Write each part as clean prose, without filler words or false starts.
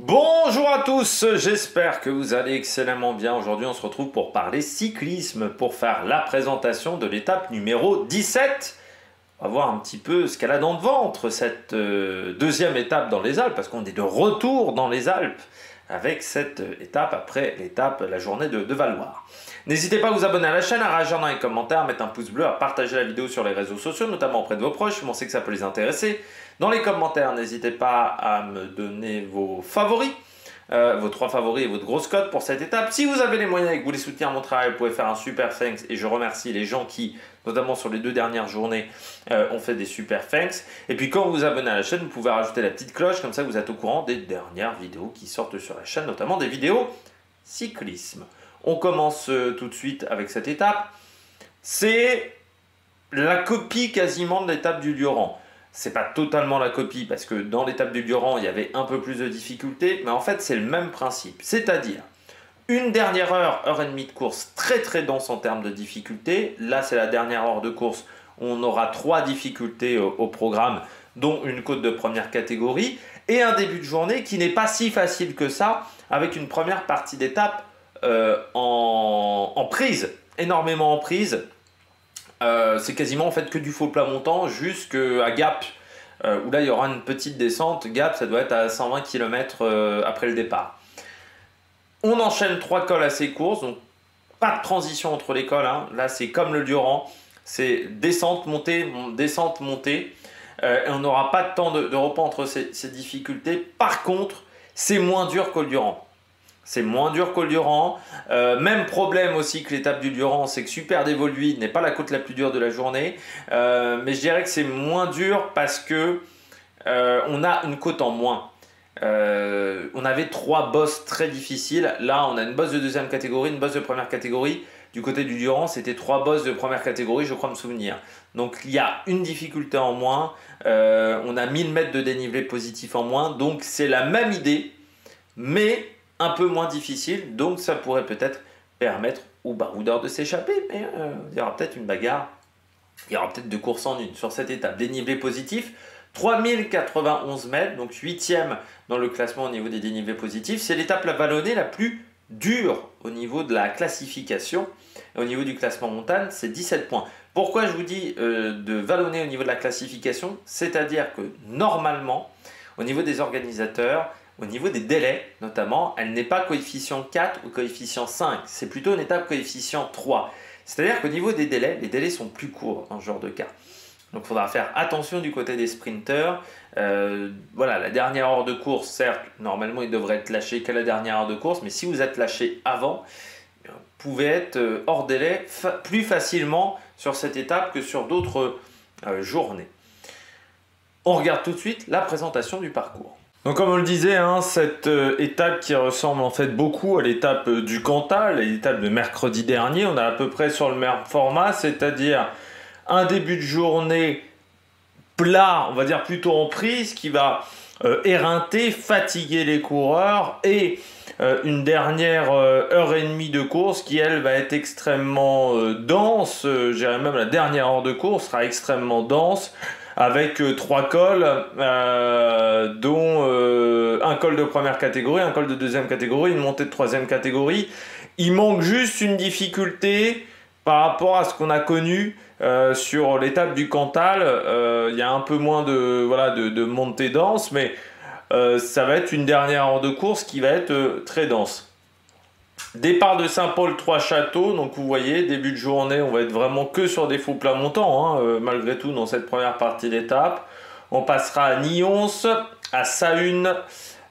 Bonjour à tous, j'espère que vous allez excellemment bien. Aujourd'hui, on se retrouve pour parler cyclisme, pour faire la présentation de l'étape numéro 17. On va voir un petit peu ce qu'elle a dans le ventre, cette deuxième étape dans les Alpes, parce qu'on est de retour dans les Alpes avec cette étape après l'étape, la journée de Valloire. N'hésitez pas à vous abonner à la chaîne, à réagir dans les commentaires, à mettre un pouce bleu, à partager la vidéo sur les réseaux sociaux, notamment auprès de vos proches, si vous pensez que ça peut les intéresser. Dans les commentaires, n'hésitez pas à me donner vos favoris, vos 3 favoris et votre grosse cote pour cette étape. Si vous avez les moyens et que vous voulez soutenir mon travail, vous pouvez faire un super thanks et je remercie les gens qui, notamment sur les 2 dernières journées, ont fait des super thanks. Et puis quand vous vous abonnez à la chaîne, vous pouvez rajouter la petite cloche, comme ça vous êtes au courant des dernières vidéos qui sortent sur la chaîne, notamment des vidéos cyclisme. On commence tout de suite avec cette étape. C'est la copie quasiment de l'étape du Lioran. C'est pas totalement la copie parce que dans l'étape du Lioran, il y avait un peu plus de difficultés, mais en fait, c'est le même principe. C'est-à-dire, une dernière heure, heure et demie de course très dense en termes de difficultés. Là, c'est la dernière heure de course. On aura 3 difficultés au programme, dont une côte de première catégorie et un début de journée qui n'est pas si facile que ça, avec une première partie d'étape en prise, énormément en prise. C'est quasiment en fait que du faux plat montant jusqu'à Gap, où là il y aura une petite descente. Gap, ça doit être à 120 km après le départ. On enchaîne 3 cols assez courts, donc pas de transition entre les cols, hein. Là c'est comme le Lioran, c'est descente, montée, descente, montée. Et on n'aura pas de temps de repos entre ces difficultés. Par contre, c'est moins dur qu'au Lioran. C'est moins dur qu'au Lioran. Même problème aussi que l'étape du Lioran, c'est que Super Dévoluy n'est pas la côte la plus dure de la journée. Mais je dirais que c'est moins dur parce que on a une côte en moins. On avait 3 bosses très difficiles. Là, on a une bosse de deuxième catégorie, une bosse de première catégorie. Du côté du Lioran, c'était 3 bosses de première catégorie, je crois me souvenir. Donc, il y a une difficulté en moins. On a 1000 mètres de dénivelé positif en moins. Donc, c'est la même idée, mais un peu moins difficile, donc ça pourrait peut-être permettre aux baroudeurs de s'échapper, mais il y aura peut-être une bagarre, il y aura peut-être 2 courses en une sur cette étape. Dénivelé positif, 3091 mètres, donc 8e dans le classement au niveau des dénivelés positifs. C'est l'étape la vallonnée la plus dure au niveau de la classification. Et au niveau du classement montagne, c'est 17 points. Pourquoi je vous dis de vallonner au niveau de la classification? C'est-à-dire que normalement, au niveau des organisateurs, au niveau des délais, notamment, elle n'est pas coefficient 4 ou coefficient 5. C'est plutôt une étape coefficient 3. C'est-à-dire qu'au niveau des délais, les délais sont plus courts dans ce genre de cas. Donc il faudra faire attention du côté des sprinteurs. Voilà, la dernière heure de course, certes, normalement, il devrait être lâché qu'à la dernière heure de course. Mais si vous êtes lâché avant, vous pouvez être hors délai plus facilement sur cette étape que sur d'autres journées. On regarde tout de suite la présentation du parcours. Donc comme on le disait, hein, cette étape qui ressemble en fait beaucoup à l'étape du Cantal, l'étape de mercredi dernier, on est à peu près sur le même format, c'est-à-dire un début de journée plat, on va dire plutôt en prise, qui va éreinter, fatiguer les coureurs, et une dernière heure et demie de course qui elle va être extrêmement dense, je dirais même la dernière heure de course sera extrêmement dense, avec 3 cols, dont un col de première catégorie, un col de deuxième catégorie, une montée de troisième catégorie. Il manque juste une difficulté par rapport à ce qu'on a connu sur l'étape du Cantal. Il y a un peu moins de montée dense, mais ça va être une dernière heure de course qui va être très dense. Départ de Saint-Paul-Trois-Châteaux, donc vous voyez, début de journée, on va être vraiment que sur des faux plats montants, hein, malgré tout, dans cette première partie d'étape. On passera à Nyons, à Sahune,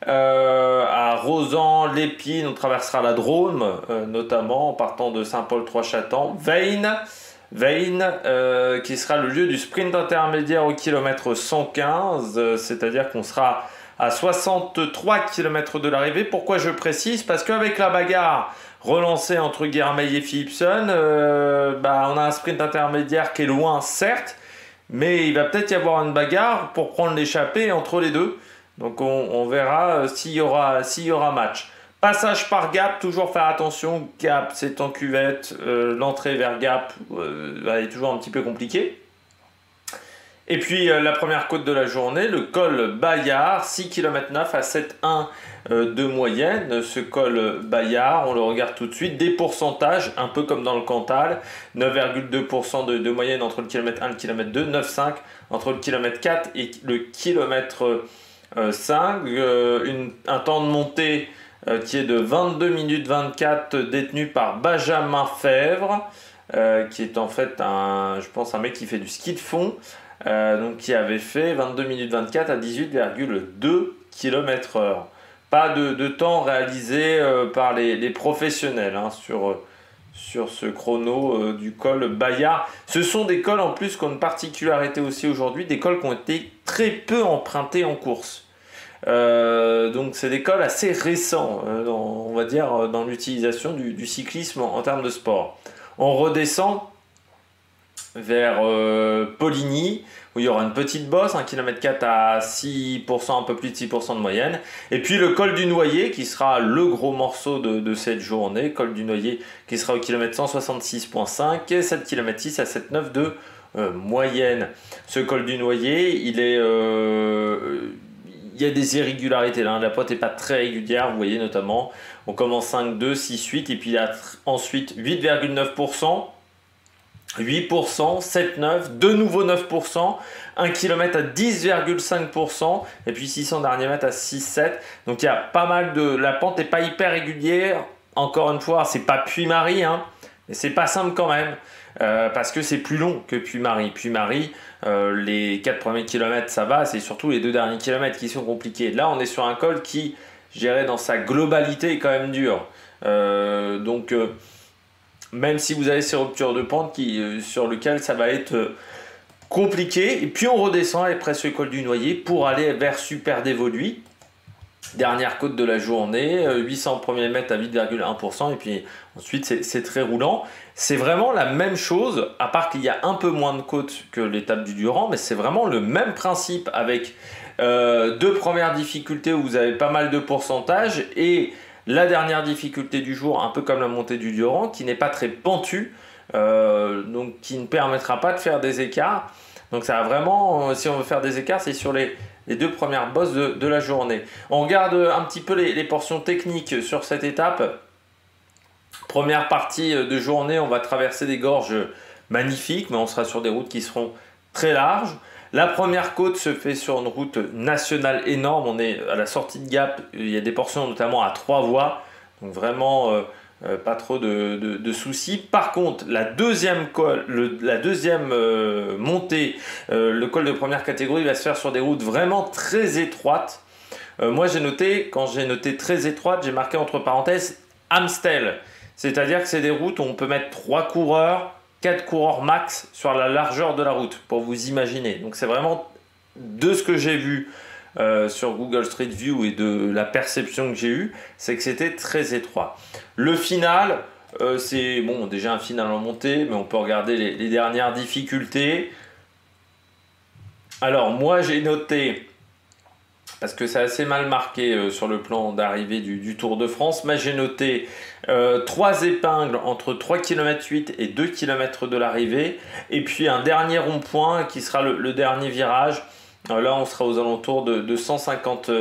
à Rozan, Lépine, on traversera la Drôme, notamment en partant de Saint-Paul-Trois-Châteaux. Veynes, qui sera le lieu du sprint intermédiaire au kilomètre 115, c'est-à-dire qu'on sera à 63 km de l'arrivée. Pourquoi je précise? Parce qu'avec la bagarre relancée entre Guermeil et Philipsen, on a un sprint intermédiaire qui est loin, certes, mais il va peut-être y avoir une bagarre pour prendre l'échappée entre les deux. Donc on verra s'il y aura match. Passage par Gap, toujours faire attention. Gap, c'est en cuvette. L'entrée vers Gap est toujours un petit peu compliquée. Et puis la première côte de la journée, le col Bayard, 6 km 9 à 7,1 de moyenne. Ce col Bayard, on le regarde tout de suite. Des pourcentages, un peu comme dans le Cantal, 9,2% de moyenne entre le kilomètre 1 et le kilomètre 2, 9,5 entre le kilomètre 4 et le kilomètre 5. Un temps de montée qui est de 22 minutes 24 détenu par Benjamin Fèvre, qui est en fait je pense un mec qui fait du ski de fond. Donc qui avait fait 22 minutes 24 à 18,2 km/h. Pas de temps réalisé par les professionnels hein, sur ce chrono du col Bayard. Ce sont des cols en plus qui ont une particularité aussi aujourd'hui, des cols qui ont été très peu empruntés en course. Donc c'est des cols assez récents, on va dire, dans l'utilisation du cyclisme en termes de sport. On redescend vers Poligny, où il y aura une petite bosse, 1,4 km à 6%, un peu plus de 6% de moyenne. Et puis le col du Noyer, qui sera le gros morceau de cette journée. Col du Noyer qui sera au kilomètre 166,5 et 7 km 6 à 7,9 de moyenne. Ce col du Noyer, il y a des irrégularités là, la pointe n'est pas très régulière, vous voyez notamment. On commence 5,2, 6,8 et puis il y a ensuite 8,9%. 8%, 7,9%, de nouveau 9%, 1 km à 10,5% et puis 600 derniers mètres à 6,7%. Donc il y a pas mal la pente n'est pas hyper régulière. Encore une fois, c'est pas Puy-Marie, hein, mais c'est pas simple quand même parce que c'est plus long que Puy-Marie. Puy-Marie, les 4 premiers kilomètres ça va, c'est surtout les 2 derniers kilomètres qui sont compliqués. Là, on est sur un col qui, je dirais, dans sa globalité est quand même dur. Même si vous avez ces ruptures de pente sur lesquelles ça va être compliqué. Et puis on redescend après ce col du Noyer pour aller vers Super Dévoluy. Dernière côte de la journée, 800 premiers mètres à 8,1%. Et puis ensuite c'est très roulant. C'est vraiment la même chose, à part qu'il y a un peu moins de côtes que l'étape du Durand. Mais c'est vraiment le même principe avec 2 premières difficultés où vous avez pas mal de pourcentage. Et la dernière difficulté du jour, un peu comme la montée du Durand, qui n'est pas très pentue, donc qui ne permettra pas de faire des écarts. Donc ça va vraiment, si on veut faire des écarts, c'est sur les 2 premières bosses de la journée. On regarde un petit peu les portions techniques sur cette étape. Première partie de journée, on va traverser des gorges magnifiques, mais on sera sur des routes qui seront très larges. La première côte se fait sur une route nationale énorme, on est à la sortie de Gap, il y a des portions notamment à 3 voies, donc vraiment pas trop de soucis. Par contre, la deuxième montée, le col de première catégorie va se faire sur des routes vraiment très étroites. Moi j'ai noté, quand j'ai noté très étroite, j'ai marqué entre parenthèses Amstel, c'est-à-dire que c'est des routes où on peut mettre 3 coureurs, 4 coureurs max sur la largeur de la route, pour vous imaginer. Donc c'est vraiment de ce que j'ai vu sur Google Street View et de la perception que j'ai eue, c'est que c'était très étroit. Le final, c'est bon, déjà un final en montée, mais on peut regarder les dernières difficultés. Alors moi j'ai noté, parce que c'est assez mal marqué sur le plan d'arrivée du Tour de France, mais j'ai noté 3 épingles entre 3,8 km et 2 km de l'arrivée, et puis un dernier rond-point qui sera le dernier virage. Là on sera aux alentours de 150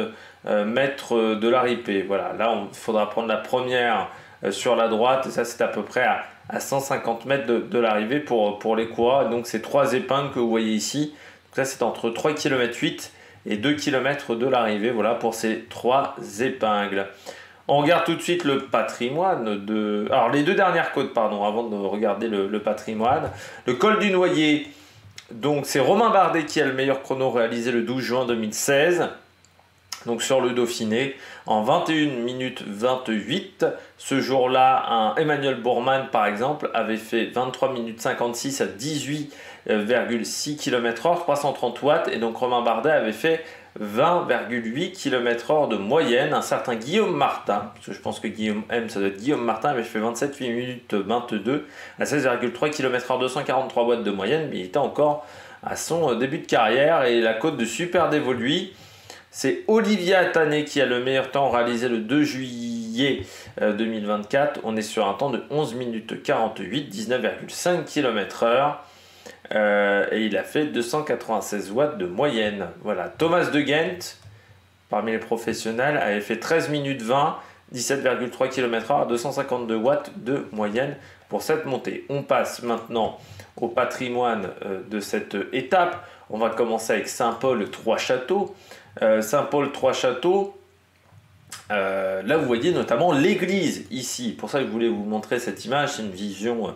mètres de l'arrivée. Voilà, là il faudra prendre la première sur la droite, et ça c'est à peu près à 150 mètres de l'arrivée pour les coureurs. Donc c'est 3 épingles que vous voyez ici. Donc ça c'est entre 3,8 km et 2 km de l'arrivée, voilà pour ces 3 épingles. On regarde tout de suite le patrimoine alors les 2 dernières côtes, pardon, avant de regarder le patrimoine. Le col du Noyer, donc c'est Romain Bardet qui a le meilleur chrono réalisé le 12 juin 2016. Donc sur le Dauphiné, en 21 minutes 28. Ce jour-là, un Emmanuel Bourman, par exemple, avait fait 23 minutes 56 à 18,6 km/h, 330 watts. Et donc Romain Bardet avait fait 20,8 km/h de moyenne. Un certain Guillaume Martin, parce que je pense que Guillaume M, ça doit être Guillaume Martin, avait fait 27 minutes 22 à 16,3 km/h, 243 watts de moyenne. Mais il était encore à son début de carrière. Et la côte de Super Dévoluy, c'est Olivier Attané qui a le meilleur temps réalisé le 2 juillet 2024. On est sur un temps de 11 minutes 48, 19,5 km/h. et il a fait 296 watts de moyenne. Voilà, Thomas de Ghent, parmi les professionnels, avait fait 13 minutes 20, 17,3 km/h à 252 watts de moyenne pour cette montée. On passe maintenant au patrimoine de cette étape. On va commencer avec Saint-Paul-Trois-Châteaux. Saint-Paul-Trois-Châteaux, là vous voyez notamment l'église ici. Pour ça que je voulais vous montrer cette image, c'est une vision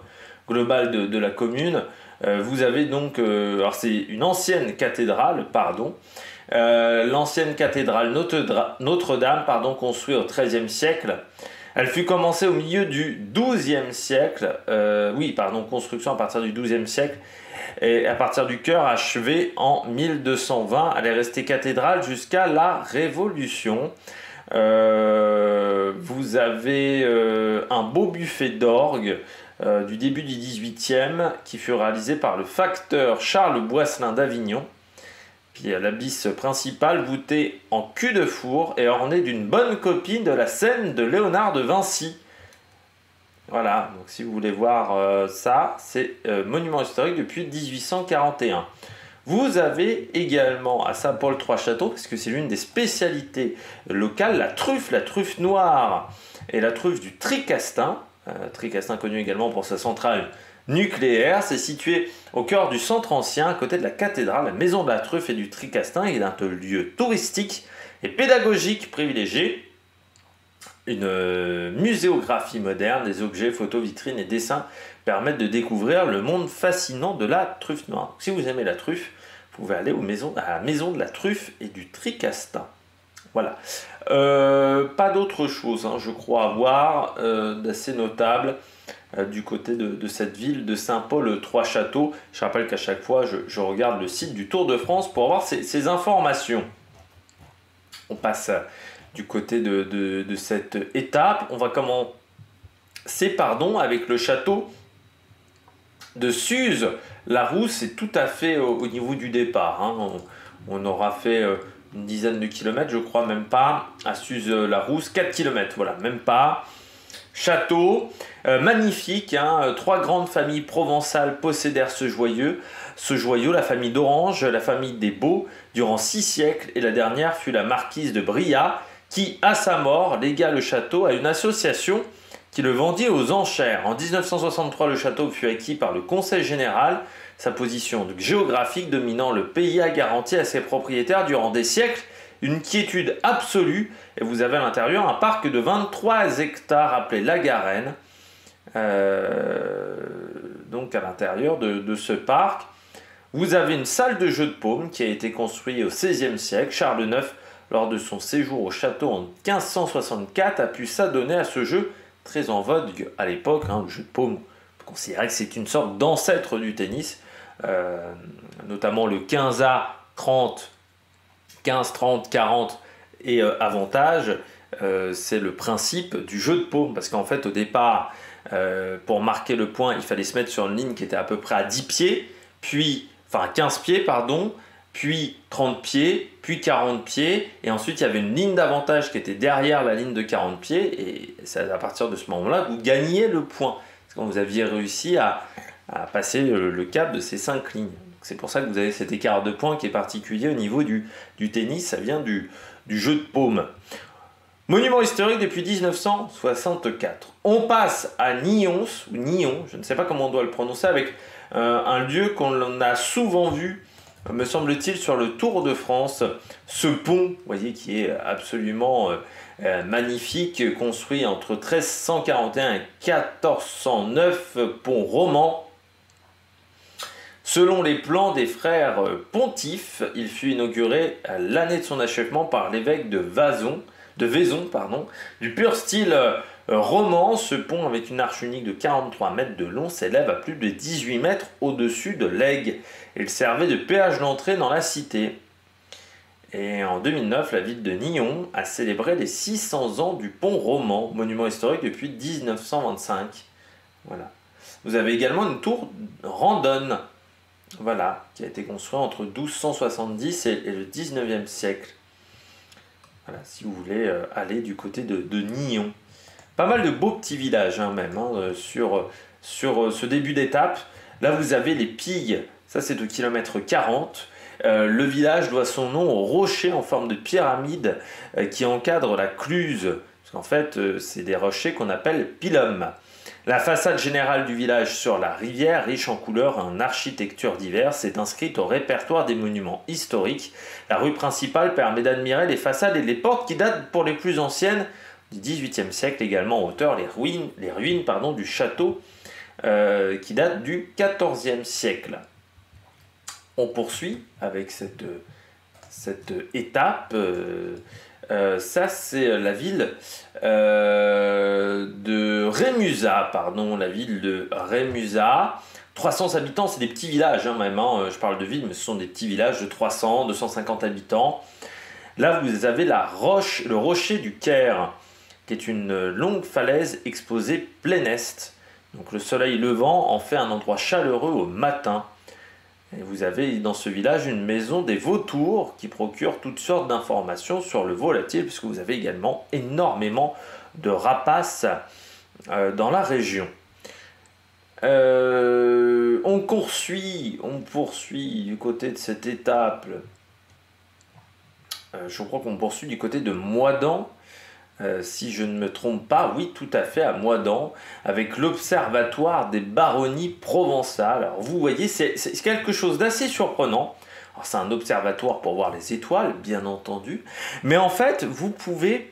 globale de la commune. Vous avez donc, alors c'est une ancienne cathédrale, pardon, l'ancienne cathédrale Notre-Dame, pardon, construite au XIIIe siècle. Elle fut commencée au milieu du XIIe siècle, construction à partir du XIIe siècle, et à partir du chœur achevé en 1220. Elle est restée cathédrale jusqu'à la Révolution. Vous avez un beau buffet d'orgue du début du XVIIIe qui fut réalisé par le facteur Charles Boisselin d'Avignon. Puis l'abysse principale voûtée en cul de four et ornée d'une bonne copie de la scène de Léonard de Vinci. Voilà, donc si vous voulez voir ça, c'est monument historique depuis 1841. Vous avez également à Saint-Paul-Trois-Châteaux, parce que c'est l'une des spécialités locales, la truffe noire et la truffe du Tricastin. Tricastin connu également pour sa centrale nucléaire. C'est situé au cœur du centre ancien, à côté de la cathédrale, la maison de la truffe et du Tricastin. Il est un lieu touristique et pédagogique privilégié. Une muséographie moderne, des objets, photos, vitrines et dessins permettent de découvrir le monde fascinant de la truffe noire. Donc, si vous aimez la truffe, vous pouvez aller à la maison de la truffe et du Tricastin. Voilà. Pas d'autre chose, hein, je crois, à voir d'assez notable du côté de cette ville de Saint-Paul-Trois-Châteaux. Je rappelle qu'à chaque fois, je regarde le site du Tour de France pour avoir ces informations. On passe du côté de cette étape. On va commencer avec le château de Suze-la-Rousse. C'est tout à fait au niveau du départ. Hein. On aura fait une dizaine de kilomètres, je crois, même pas, à Suze-la-Rousse, 4 km, voilà, même pas. Château, magnifique, hein, 3 grandes familles provençales possédèrent ce joyau, la famille d'Orange, la famille des Beaux, durant 6 siècles, et la dernière fut la marquise de Brillat, qui, à sa mort, légua le château à une association qui le vendit aux enchères. En 1963, le château fut acquis par le Conseil général. Sa position géographique dominant le pays a garanti à ses propriétaires durant des siècles une quiétude absolue. Et vous avez à l'intérieur un parc de 23 hectares appelé La Garenne. Donc à l'intérieur de ce parc, vous avez une salle de jeu de paume qui a été construite au XVIe siècle. Charles IX, lors de son séjour au château en 1564, a pu s'adonner à ce jeu très en vogue à l'époque. Hein, le jeu de paume, on considérait que c'est une sorte d'ancêtre du tennis, notamment le 15A 30, 15, 30, 40 et avantage. C'est le principe du jeu de paume, parce qu'en fait au départ, pour marquer le point, il fallait se mettre sur une ligne qui était à peu près à 10 pieds, puis, enfin 15 pieds, pardon, puis 30 pieds, puis 40 pieds, et ensuite il y avait une ligne d'avantage qui était derrière la ligne de 40 pieds, et c'est à partir de ce moment-là que vous gagniez le point, parce que vous aviez réussi à passer le cap de ces 5 lignes. C'est pour ça que vous avez cet écart de points qui est particulier au niveau du tennis, ça vient du jeu de paume. Monument historique depuis 1964. On passe à Nyons, ou Nyon, je ne sais pas comment on doit le prononcer, avec un lieu qu'on a souvent vu, me semble-t-il, sur le Tour de France. Ce pont, vous voyez, qui est absolument magnifique, construit entre 1341 et 1409, pont roman. Selon les plans des frères pontifes, il fut inauguré à l'année de son achèvement par l'évêque de Vaison, du pur style roman. Ce pont, avec une arche unique de 43 mètres de long, s'élève à plus de 18 mètres au-dessus de l'Aigle. Il servait de péage d'entrée dans la cité. Et en 2009, la ville de Nyon a célébré les 600 ans du pont roman, monument historique depuis 1925. Voilà. Vous avez également une tour Randonne, voilà, qui a été construite entre 1270 et le 19e siècle. Voilà, si vous voulez aller du côté de Nyon. Pas mal de beaux petits villages, hein, même, hein, sur ce début d'étape. Là, vous avez les Pilles Ça, c'est au kilomètre 40. Le village doit son nom au rocher en forme de pyramide qui encadre la Cluse. Parce qu'en fait, c'est des rochers qu'on appelle pilum. La façade générale du village sur la rivière, riche en couleurs et en architecture diverses, est inscrite au répertoire des monuments historiques. La rue principale permet d'admirer les façades et les portes qui datent pour les plus anciennes du XVIIIe siècle, également en hauteur les ruines du château qui datent du XIVe siècle. On poursuit avec cette étape. Ça, c'est la ville de Rémusat, la ville de Rémusat. 300 habitants, c'est des petits villages même. Je parle de ville, mais ce sont des petits villages de 300, 250 habitants. Là, vous avez le rocher du Caire, qui est une longue falaise exposée plein est. Donc le soleil levant en fait un endroit chaleureux au matin. Et vous avez dans ce village une maison des vautours qui procure toutes sortes d'informations sur le volatile, puisque vous avez également énormément de rapaces dans la région. On poursuit du côté de cette étape. Je crois qu'on poursuit du côté de Moidan. Si je ne me trompe pas, oui, tout à fait, à Moidan, avec l'Observatoire des Baronnies provençales. Alors, vous voyez, c'est quelque chose d'assez surprenant. Alors, c'est un observatoire pour voir les étoiles, bien entendu, mais en fait, vous pouvez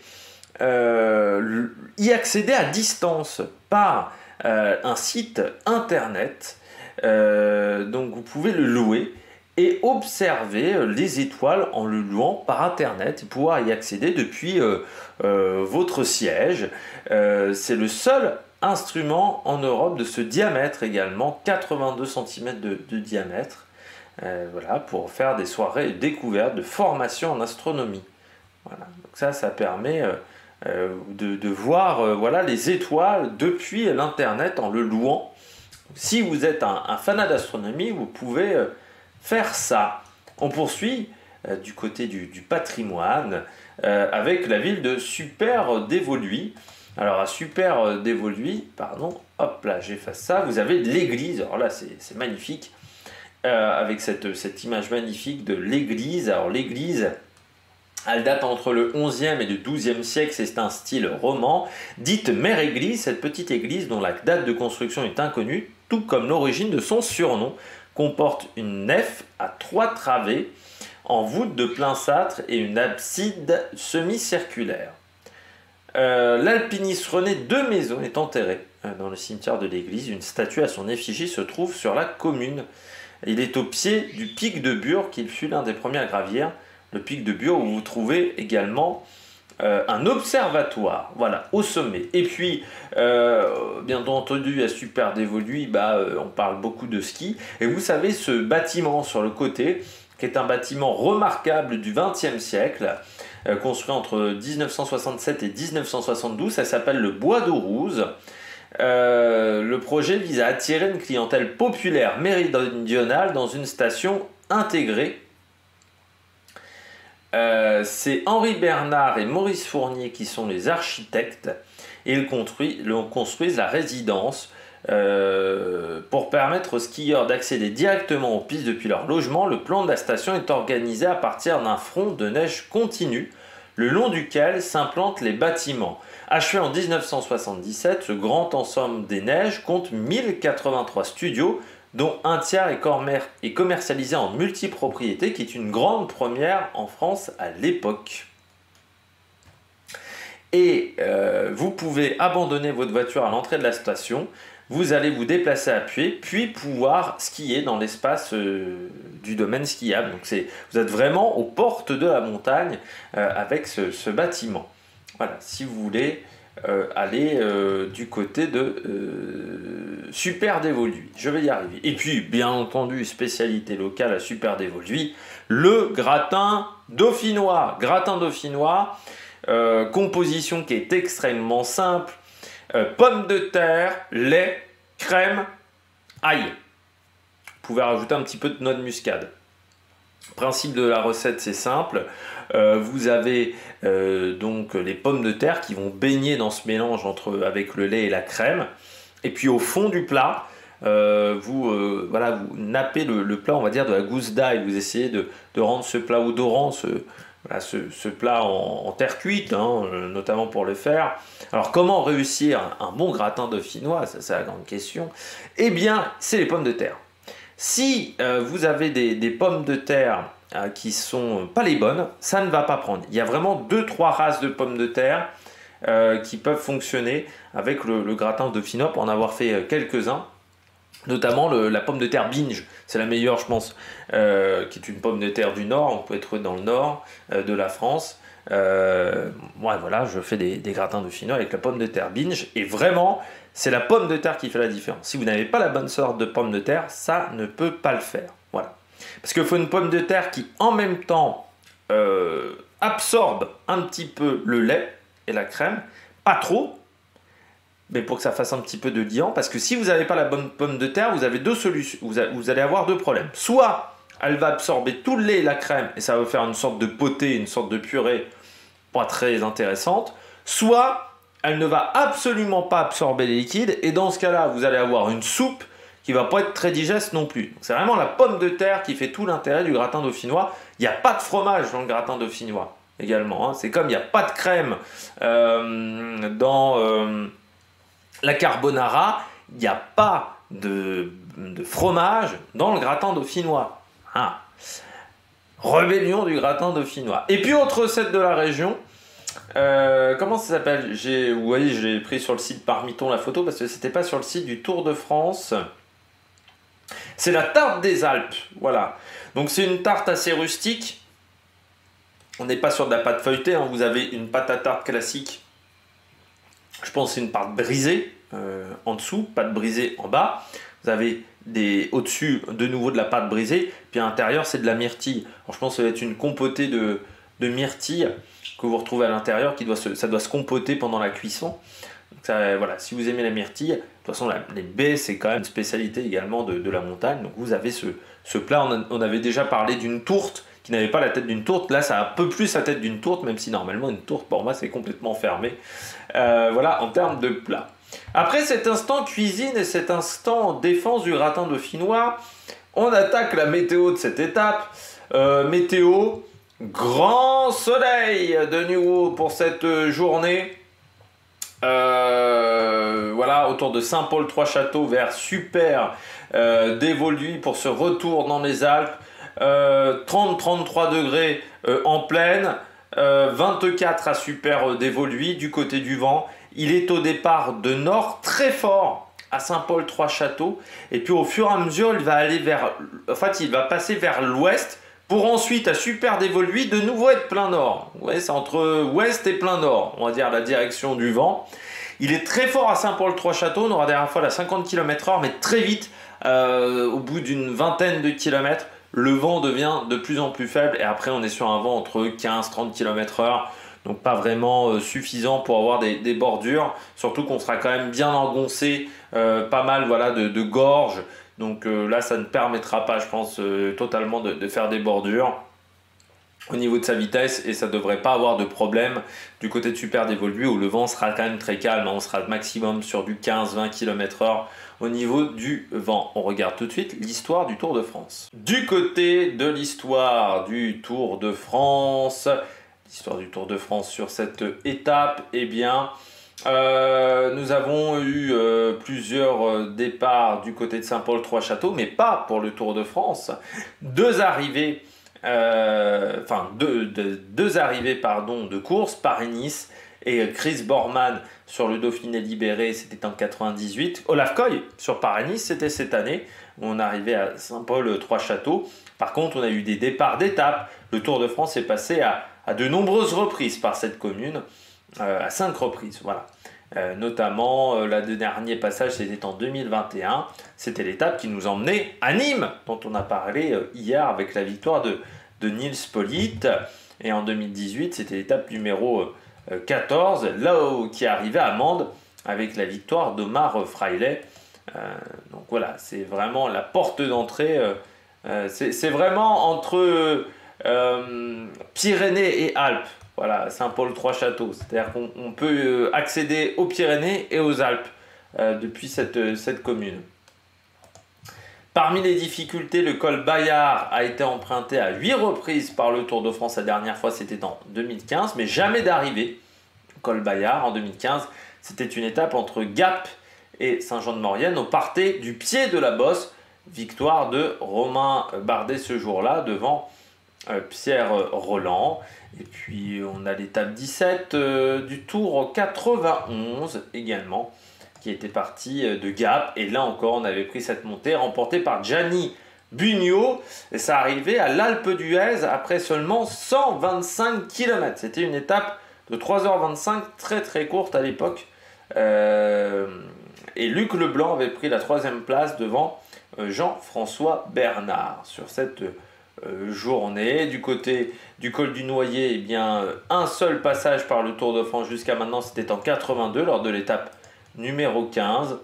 y accéder à distance par un site internet. Donc, vous pouvez le louer et observer les étoiles en le louant par internet et pouvoir y accéder depuis votre siège. C'est le seul instrument en Europe de ce diamètre également, 82 cm de diamètre, voilà, pour faire des soirées découvertes de formation en astronomie. Voilà. Donc ça permet de voir voilà, les étoiles depuis l'internet en le louant. Si vous êtes un fanat d'astronomie, vous pouvez faire ça. On poursuit du côté du patrimoine avec la ville de Super-Dévoluy. Alors à Super-Dévoluy, hop là, j'efface ça, vous avez l'église. Alors là, c'est magnifique, avec cette image magnifique de l'église. Alors l'église, elle date entre le 11e et le 12e siècle, c'est un style roman, dite mère-église, cette petite église dont la date de construction est inconnue, tout comme l'origine de son surnom, comporte une nef à 3 travées en voûte de plein-cintre et une abside semi-circulaire. L'alpiniste René Demaison est enterré dans le cimetière de l'église. Une statue à son effigie se trouve sur la commune. Il est au pied du pic de Bure, qui fut l'un des premiers à gravir. Le pic de Bure, où vous trouvez également un observatoire, voilà, au sommet. Et puis, bien entendu, à Super-Dévoluy, on parle beaucoup de ski. Et vous savez, ce bâtiment sur le côté, qui est un bâtiment remarquable du XXe siècle, construit entre 1967 et 1972, ça s'appelle le Bois d'Aurouze. Le projet vise à attirer une clientèle populaire méridionale dans une station intégrée. C'est Henri Bernard et Maurice Fournier qui sont les architectes et ils construisent la résidence pour permettre aux skieurs d'accéder directement aux pistes depuis leur logement. Le plan de la station est organisé à partir d'un front de neige continu le long duquel s'implantent les bâtiments. Achevé en 1977, ce grand ensemble des neiges compte 1083 studios, dont un tiers est commercialisé en multipropriété, qui est une grande première en France à l'époque. Et vous pouvez abandonner votre voiture à l'entrée de la station, vous allez vous déplacer à pied, puis pouvoir skier dans l'espace du domaine skiable. Donc vous êtes vraiment aux portes de la montagne avec ce bâtiment. Voilà, si vous voulez aller du côté de Super-Dévoluy. Je vais y arriver. Et puis, bien entendu, spécialité locale à Super-Dévoluy, le gratin dauphinois. Gratin dauphinois, composition qui est extrêmement simple. Pommes de terre, lait, crème, ail. Vous pouvez rajouter un petit peu de noix de muscade. Le principe de la recette, c'est simple. Vous avez donc les pommes de terre qui vont baigner dans ce mélange avec le lait et la crème. Et puis au fond du plat, voilà, vous nappez le plat, on va dire, de la gousse d'ail. Vous essayez de rendre ce plat odorant, voilà, ce plat en terre cuite, hein, notamment pour le faire. Alors, comment réussir un bon gratin dauphinois? Ça, c'est la grande question. Eh bien, c'est les pommes de terre. Si vous avez des pommes de terre qui sont pas les bonnes, ça ne va pas prendre. Il y a vraiment 2-3 races de pommes de terre qui peuvent fonctionner avec le gratin dauphinois, pour en avoir fait quelques-uns. Notamment la pomme de terre binge, c'est la meilleure, je pense, qui est une pomme de terre du Nord. On peut trouver dans le Nord de la France. Ouais, voilà, je fais des gratins dauphinois avec la pomme de terre binge, et vraiment, c'est la pomme de terre qui fait la différence. Si vous n'avez pas la bonne sorte de pomme de terre, ça ne peut pas le faire. Voilà. Parce qu'il faut une pomme de terre qui, en même temps, absorbe un petit peu le lait et la crème, pas trop, mais pour que ça fasse un petit peu de liant, parce que si vous n'avez pas la bonne pomme de terre, vous avez deux solutions, vous allez avoir deux problèmes. Soit elle va absorber tout le lait et la crème, et ça va faire une sorte de potée, une sorte de purée pas très intéressante, soit elle ne va absolument pas absorber les liquides, et dans ce cas-là, vous allez avoir une soupe qui va pas être très digeste non plus. C'est vraiment la pomme de terre qui fait tout l'intérêt du gratin dauphinois. Il n'y a pas de fromage dans le gratin dauphinois également, hein. C'est comme il n'y a pas de crème dans la carbonara, il n'y a pas de fromage dans le gratin dauphinois. Ah. Rébellion du gratin dauphinois. Et puis autre recette de la région, comment ça s'appelle? Vous voyez, je l'ai pris sur le site Parmiton la photo, parce que c'était pas sur le site du Tour de France. C'est la tarte des Alpes, voilà. Donc c'est une tarte assez rustique. On n'est pas sur de la pâte feuilletée, hein. Vous avez une pâte à tarte classique. Je pense que c'est une pâte brisée en dessous, pâte brisée en bas. Vous avez au-dessus de nouveau de la pâte brisée, puis à l'intérieur c'est de la myrtille. Alors, je pense que ça va être une compotée de myrtille que vous retrouvez à l'intérieur, ça doit se compoter pendant la cuisson. Donc ça, voilà, si vous aimez la myrtille, de toute façon les baies c'est quand même une spécialité également de la montagne. Donc vous avez ce plat, on avait déjà parlé d'une tourte qui n'avait pas la tête d'une tourte. Là, ça a un peu plus la tête d'une tourte, même si normalement une tourte pour moi c'est complètement fermé. Voilà en termes de plat. Après cet instant cuisine et cet instant défense du gratin dauphinois, on attaque la météo de cette étape. Météo, grand soleil de nouveau pour cette journée. Voilà, autour de Saint-Paul-Trois-Châteaux vers Super d'Évoluy pour ce retour dans les Alpes. 30-33 degrés en plaine, 24 à Super d'Évoluy du côté du vent. Il est au départ de nord très fort à Saint-Paul-Trois-Châteaux, et puis au fur et à mesure il va passer vers l'ouest pour ensuite à Super d'Évoluy de nouveau être plein nord. Ouais, c'est entre ouest et plein nord, on va dire la direction du vent. Il est très fort à Saint-Paul-Trois-Châteaux, on aura la dernière fois à 50 km/h, mais très vite, au bout d'une vingtaine de kilomètres, le vent devient de plus en plus faible, et après on est sur un vent entre 15-30 km/h, donc pas vraiment suffisant pour avoir des bordures, surtout qu'on sera quand même bien engoncé, pas mal voilà, de gorge, donc là ça ne permettra pas, je pense, totalement de faire des bordures au niveau de sa vitesse, et ça ne devrait pas avoir de problème du côté de Super d'Évoluy où le vent sera quand même très calme, on sera maximum sur du 15-20 km/h au niveau du vent. On regarde tout de suite l'histoire du Tour de France. Du côté de l'histoire du Tour de France, sur cette étape, eh bien, nous avons eu plusieurs départs du côté de Saint-Paul-Trois-Châteaux, mais pas pour le Tour de France. Deux arrivées de course, Paris-Nice et Chris Borman sur le Dauphiné Libéré, c'était en 98. Olaf Koy sur Paris-Nice, c'était cette année, où on arrivait à Saint-Paul-Trois-Châteaux. Par contre, on a eu des départs d'étapes. Le Tour de France est passé à de nombreuses reprises par cette commune, à 5 reprises, voilà. Notamment, le dernier passage, c'était en 2021. C'était l'étape qui nous emmenait à Nîmes, dont on a parlé hier avec la victoire de Nils Politt. Et en 2018, c'était l'étape numéro 14, là qui est arrivé à Mende avec la victoire d'Omar Fraile. Donc voilà, c'est vraiment la porte d'entrée. C'est vraiment entre Pyrénées et Alpes. Voilà, Saint-Paul-Trois-Châteaux. C'est-à-dire qu'on peut accéder aux Pyrénées et aux Alpes depuis cette commune. Parmi les difficultés, le col Bayard a été emprunté à 8 reprises par le Tour de France. La dernière fois, c'était en 2015, mais jamais d'arrivée. Col Bayard en 2015, c'était une étape entre Gap et Saint-Jean-de-Maurienne. On partait du pied de la bosse. Victoire de Romain Bardet ce jour-là devant Pierre Rolland. Et puis on a l'étape 17 du Tour 91 également, qui était parti de Gap. Et là encore, on avait pris cette montée remportée par Gianni Bugno. Et ça arrivait à l'Alpe d'Huez après seulement 125 km. C'était une étape de 3h25, très très courte à l'époque. Et Luc Leblanc avait pris la 3e place devant Jean-François Bernard sur cette journée. Du côté du col du Noyer, eh bien, un seul passage par le Tour de France jusqu'à maintenant, c'était en 82 lors de l'étape numéro 15.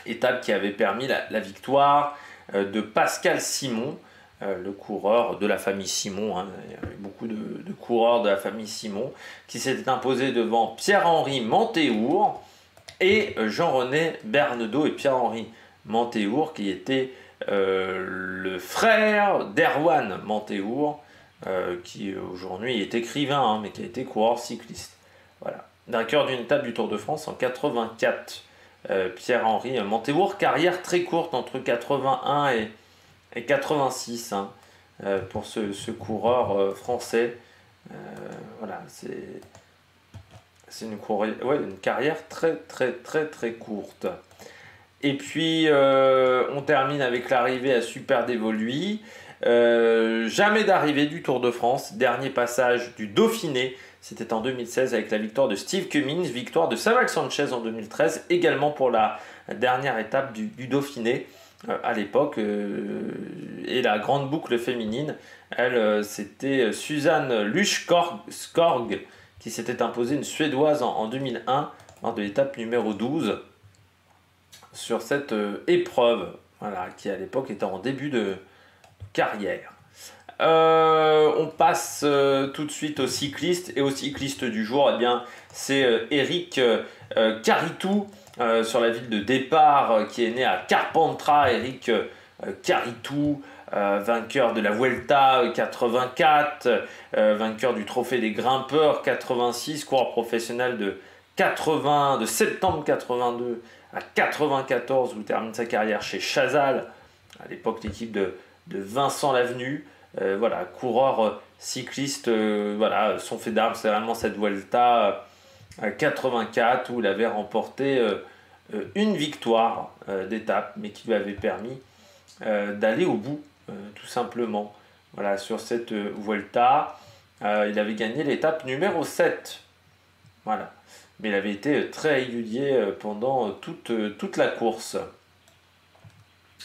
Étape qui avait permis la victoire de Pascal Simon, le coureur de la famille Simon. Hein. Il y avait beaucoup de coureurs de la famille Simon qui s'étaient imposés devant Pierre-Henri Mantéour et Jean-René Bernedeau. Et Pierre-Henri Mantéour qui était le frère d'Erwan Mantéour, qui aujourd'hui est écrivain, hein, mais qui a été coureur cycliste. Voilà. Vainqueur d'une étape du Tour de France en 84. Pierre-Henri Mantéour, carrière très courte entre 81 et 86 hein, pour ce coureur français. Voilà, c'est une carrière très très très très courte. Et puis on termine avec l'arrivée à Super Dévoluy. Jamais d'arrivée du Tour de France. Dernier passage du Dauphiné. C'était en 2016 avec la victoire de Steve Cummings, victoire de Samuel Sanchez en 2013, également pour la dernière étape du Dauphiné à l'époque. Et la grande boucle féminine, elle, c'était Suzanne Lusch-Skorg qui s'était imposée, une Suédoise en 2001 lors de l'étape numéro 12 sur cette épreuve, voilà, qui à l'époque était en début de carrière. On passe tout de suite aux cyclistes et aux cyclistes du jour. Eh bien, c'est Eric Caritou sur la ville de départ qui est né à Carpentras. Eric Caritou, vainqueur de la Vuelta 84, vainqueur du Trophée des Grimpeurs 86, coureur professionnel de septembre 82 à 94 où il termine sa carrière chez Chazal, à l'époque l'équipe de Vincent Lavenu. Voilà, coureur cycliste, voilà, son fait d'armes, c'est vraiment cette Vuelta 84 où il avait remporté une victoire d'étape, mais qui lui avait permis d'aller au bout, tout simplement. Voilà, sur cette Vuelta, il avait gagné l'étape numéro 7. Voilà, mais il avait été très régulier pendant toute la course.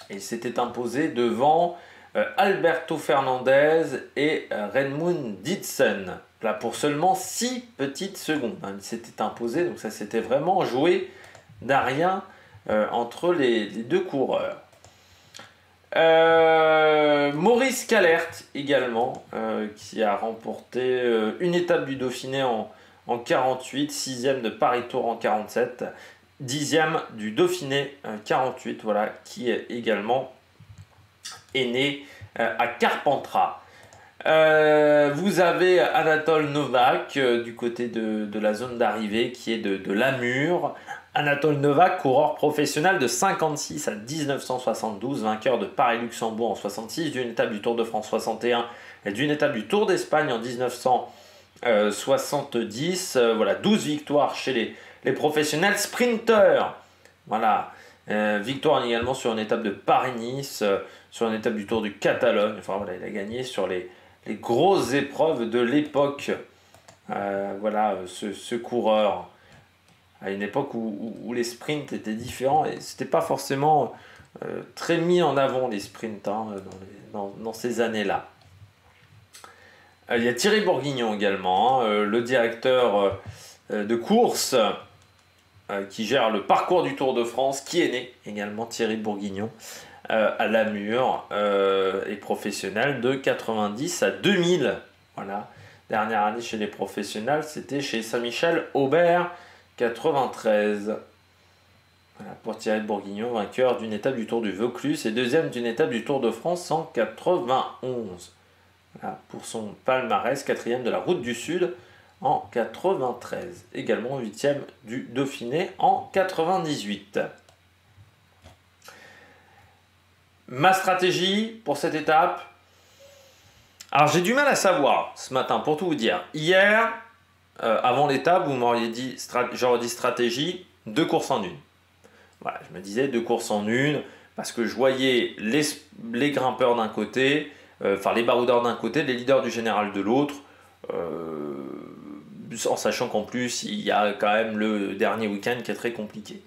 Et il s'était imposé devant Alberto Fernandez et Redmond Didsen, là pour seulement 6 petites secondes. Il s'était imposé, donc ça s'était vraiment joué d'arien entre les deux coureurs. Maurice Calert également, qui a remporté une étape du Dauphiné en 48, 6e de Paris-Tours en 47, 10e du Dauphiné 48, voilà, qui est également né à Carpentras. Vous avez Anatole Novak du côté de la zone d'arrivée qui est de Lamure. Anatole Novak, coureur professionnel de 56 à 1972, vainqueur de Paris-Luxembourg en 66, d'une étape du Tour de France 61 et d'une étape du Tour d'Espagne en 1970. Voilà, 12 victoires chez les professionnels sprinteurs. Voilà, victoire également sur une étape de Paris-Nice, sur une étape du Tour du Catalogne. Enfin voilà, il a gagné sur les grosses épreuves de l'époque. Voilà, ce coureur, à une époque où les sprints étaient différents et c'était pas forcément très mis en avant les sprints hein, dans ces années-là. Il y a Thierry Bourguignon également, hein, le directeur de course qui gère le parcours du Tour de France, qui est né également, Thierry Bourguignon, à Lamure, et professionnel de 90 à 2000. Voilà. Dernière année chez les professionnels, c'était chez Saint-Michel Aubert, 93. Voilà, pour Thierry de Bourguignon, vainqueur d'une étape du Tour du Vaucluse et deuxième d'une étape du Tour de France en 91. Voilà, pour son palmarès, quatrième de la Route du Sud en 93. Également huitième du Dauphiné en 98. Ma stratégie pour cette étape. Alors j'ai du mal à savoir ce matin, pour tout vous dire. Hier, avant l'étape, vous m'auriez dit, j'aurais dit stratégie, 2 courses en une. Voilà, je me disais 2 courses en une, parce que je voyais les grimpeurs d'un côté, les baroudeurs d'un côté, les leaders du général de l'autre, en sachant qu'en plus, il y a quand même le dernier week-end qui est très compliqué.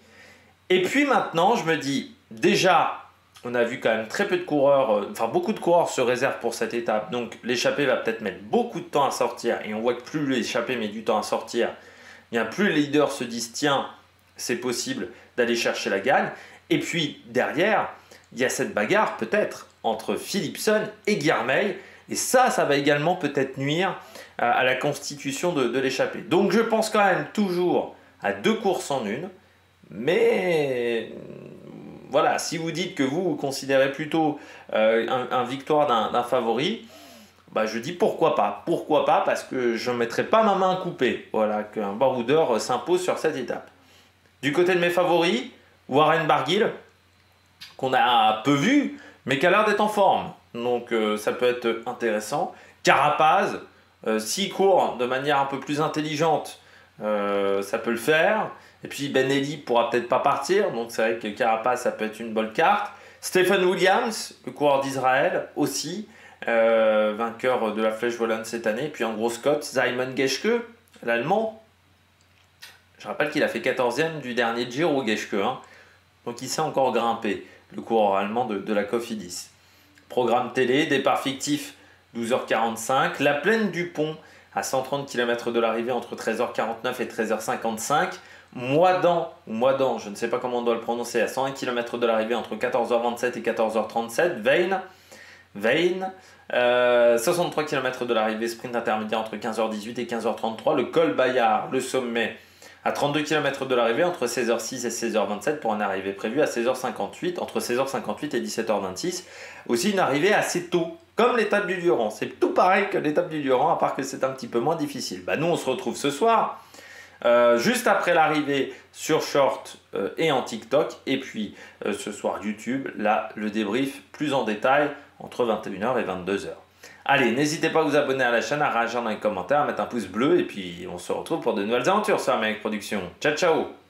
Et puis maintenant, je me dis, déjà, on a vu quand même très peu de coureurs, beaucoup de coureurs se réservent pour cette étape, donc l'échappée va peut-être mettre beaucoup de temps à sortir, et on voit que plus l'échappée met du temps à sortir, bien plus les leaders se disent, tiens, c'est possible d'aller chercher la gagne. Et puis derrière, il y a cette bagarre peut-être entre Philipsen et Guermeil, et ça va également peut-être nuire à la constitution de l'échappée. Donc je pense quand même toujours à 2 courses en une, mais voilà, si vous dites que vous considérez plutôt un victoire d'un favori, je dis pourquoi pas. Pourquoi pas, parce que je ne mettrai pas ma main coupée. Voilà, qu'un baroudeur s'impose sur cette étape. Du côté de mes favoris, Warren Barguil, qu'on a peu vu, mais qui a l'air d'être en forme. Donc ça peut être intéressant. Carapaz, s'il court de manière un peu plus intelligente, ça peut le faire. Et puis Benelli pourra peut-être pas partir, donc c'est vrai que Carapaz, ça peut être une bonne carte. Stephen Williams, le coureur d'Israël aussi, vainqueur de la Flèche Volante cette année. Puis en gros Scott, Simon Geschke, l'Allemand. Je rappelle qu'il a fait 14e du dernier Giro Geschke, hein. Donc il s'est encore grimpé, le coureur allemand de la Cofidis. Programme télé, départ fictif 12h45, la plaine du Pont à 130 km de l'arrivée entre 13h49 et 13h55. Moidan, je ne sais pas comment on doit le prononcer, à 101 km de l'arrivée entre 14h27 et 14h37. Vein, 63 km de l'arrivée, sprint intermédiaire entre 15h18 et 15h33. Le col Bayard, le sommet, à 32 km de l'arrivée entre 16h06 et 16h27 pour une arrivée prévue à 16h58, entre 16h58 et 17h26. Aussi une arrivée assez tôt, comme l'étape du Durand. C'est tout pareil que l'étape du Durand, à part que c'est un petit peu moins difficile. Nous, on se retrouve ce soir, juste après l'arrivée sur Short et en TikTok. Et puis ce soir YouTube, là, le débrief plus en détail entre 21h et 22h. Allez, n'hésitez pas à vous abonner à la chaîne, à réagir dans les commentaires, à mettre un pouce bleu. Et puis on se retrouve pour de nouvelles aventures sur Amérique Production. Ciao, ciao!